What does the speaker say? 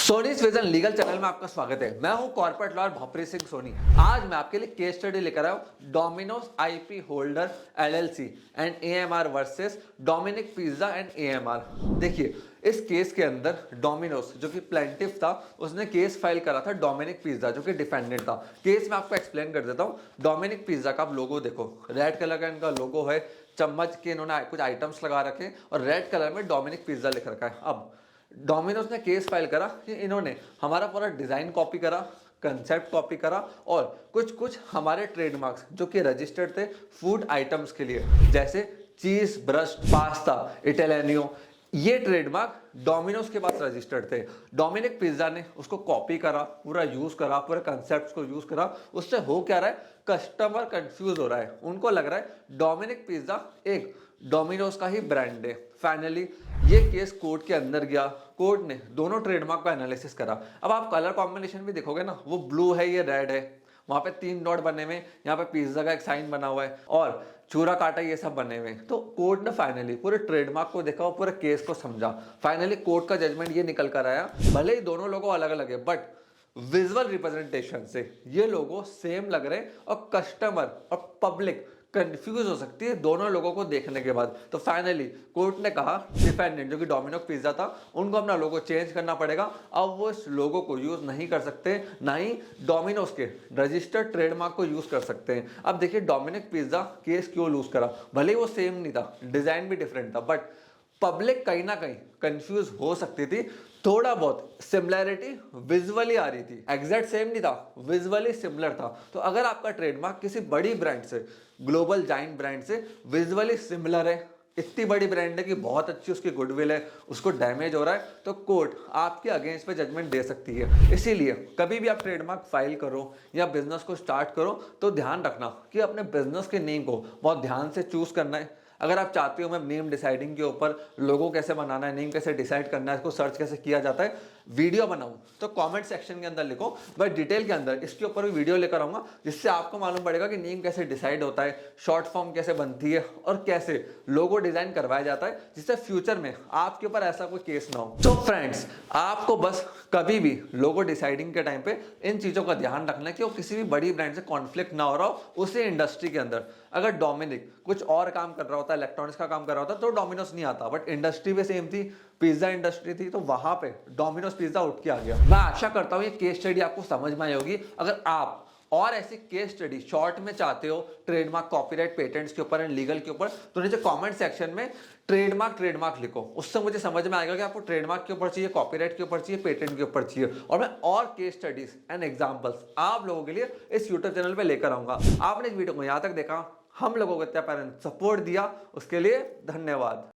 सोनीज vision legal channel में आपका स्वागत है। मैं हूं कॉर्पोरेट लॉयर भोपरी सिंह सोनी। आज मैं आपके लिए केस स्टडी लेकर आया हूं Domino's IP holder LLC and AMR versus Dominic pizza and AMR. देखिए, इस केस के अंदर डोमिनोज जो कि प्लेंटिफ था, उसने केस फाइल करा था डोमिनिक पिज्जा जो कि डिफेंडेंट था। केस में आपको एक्सप्लेन कर देता हूँ। डोमिनिक पिज्जा का आप लोगो देखो, रेड कलर का इनका लोगो है, चम्मच के इन्होंने कुछ आइटम्स लगा रखे और रेड कलर में डोमिनिक पिज्जा लिख रखा है। अब डोमिनोज ने केस फाइल करा कि इन्होंने हमारा पूरा डिजाइन कॉपी करा, कंसेप्ट कॉपी करा और कुछ कुछ हमारे ट्रेडमार्क्स जो कि रजिस्टर्ड थे फूड आइटम्स के लिए, जैसे चीज ब्रस्ट, पास्ता, इटालियनो, ये ट्रेडमार्क डोमिनोज के पास रजिस्टर्ड थे। डोमिनिक पिज्जा ने उसको कॉपी करा, पूरा यूज करा, पूरे कंसेप्ट्स को यूज करा। उससे हो क्या रहा है, कस्टमर कंफ्यूज हो रहा है। उनको लग रहा है डोमिनिक पिज्जा एक डोमिनोज का ही ब्रांड है। फाइनली ये केस कोर्ट के अंदर गया। कोर्ट ने दोनों ट्रेडमार्क का एनालिसिस करा। अब आप कलर कॉम्बिनेशन भी देखोगे ना, वो ब्लू है, ये रेड है, वहां पे 3 डॉट बने हुए, यहाँ पे पिज्जा का एक साइन बना हुआ है और चूरा काटा, ये सब बने हुए। तो कोर्ट ने फाइनली पूरे ट्रेडमार्क को देखा और पूरे केस को समझा। फाइनली कोर्ट का जजमेंट ये निकल कर आया, भले ही दोनों लोगों अलग अलग है बट विजुअल रिप्रेजेंटेशन से ये लोगो सेम लग रहे और कस्टमर और पब्लिक कंफ्यूज हो सकती है दोनों लोगों को देखने के बाद। तो फाइनली कोर्ट ने कहा डिफेंडेंट जो कि डोमिनोज पिज्जा था, उनको अपना लोगो चेंज करना पड़ेगा। अब वो इस लोगो को यूज नहीं कर सकते, ना ही डोमिनोज के रजिस्टर्ड ट्रेडमार्क को यूज कर सकते हैं। अब देखिए डोमिनिक पिज्जा केस क्यों लूज करा, भले ही वो सेम नहीं था, डिजाइन भी डिफरेंट था, बट पब्लिक कहीं ना कहीं कंफ्यूज हो सकती थी। थोड़ा बहुत सिमिलैरिटी विजुअली आ रही थी, एग्जैक्ट सेम नहीं था, विजुअली सिमिलर था। तो अगर आपका ट्रेडमार्क किसी बड़ी ब्रांड से, ग्लोबल जाइंट ब्रांड से विजुअली सिमिलर है, इतनी बड़ी ब्रांड है कि बहुत अच्छी उसकी गुडविल है, उसको डैमेज हो रहा है, तो कोर्ट आपके अगेंस्ट पे जजमेंट दे सकती है। इसीलिए कभी भी आप ट्रेडमार्क फाइल करो या बिजनेस को स्टार्ट करो तो ध्यान रखना कि अपने बिजनेस के नेम को बहुत ध्यान से चूज करना है। अगर आप चाहते हो मैं नेम डिसाइडिंग के ऊपर, लोगो कैसे बनाना है, नेम कैसे डिसाइड करना है, इसको सर्च कैसे किया जाता है, वीडियो बनाऊं तो कमेंट सेक्शन के अंदर लिखो। बट डिटेल के अंदर इसके ऊपर भी वीडियो लेकर आऊंगा, जिससे आपको मालूम पड़ेगा कि नेम कैसे डिसाइड होता है, शॉर्ट फॉर्म कैसे बनती है और कैसे लोगो डिजाइन करवाया जाता है, जिससे फ्यूचर में आपके ऊपर ऐसा कोई केस ना हो। तो फ्रेंड्स, आपको बस कभी भी लोगो डिसाइडिंग के टाइम पे इन चीजों का ध्यान रखना है कि वो किसी भी बड़ी ब्रांड से कॉन्फ्लिक्ट ना हो रहा हो उसी इंडस्ट्री के अंदर। अगर डोमिनिक कुछ और काम कर रहा होता, इलेक्ट्रॉनिक्स का काम कर रहा होता, तो डोमिनोज नहीं आता, बट इंडस्ट्री भी सेम थी, पिज्जा इंडस्ट्री थी, तो वहां पे डोमिनोज पिज्जा उठ के आ गया। मैं आशा करता हूं ये केस स्टडी आपको समझ में आई होगी। अगर आप और ऐसी केस स्टडी शॉर्ट में चाहते हो ट्रेडमार्क, कॉपीराइट, पेटेंट्स के ऊपर एंड लीगल के ऊपर, तो नीचे कमेंट सेक्शन में ट्रेडमार्क लिखो। उससे मुझे समझ में आएगा कि आपको ट्रेडमार्क के ऊपर चाहिए, कॉपीराइट के ऊपर चाहिए, पेटेंट के ऊपर चाहिए, और मैं और केस स्टडीज एंड एग्जांपल्स आप लोगों के लिए इस यूट्यूब चैनल पे लेकर आऊंगा। आपने इस वीडियो को यहां तक देखा, हम लोगों को इतना सपोर्ट दिया, उसके लिए धन्यवाद।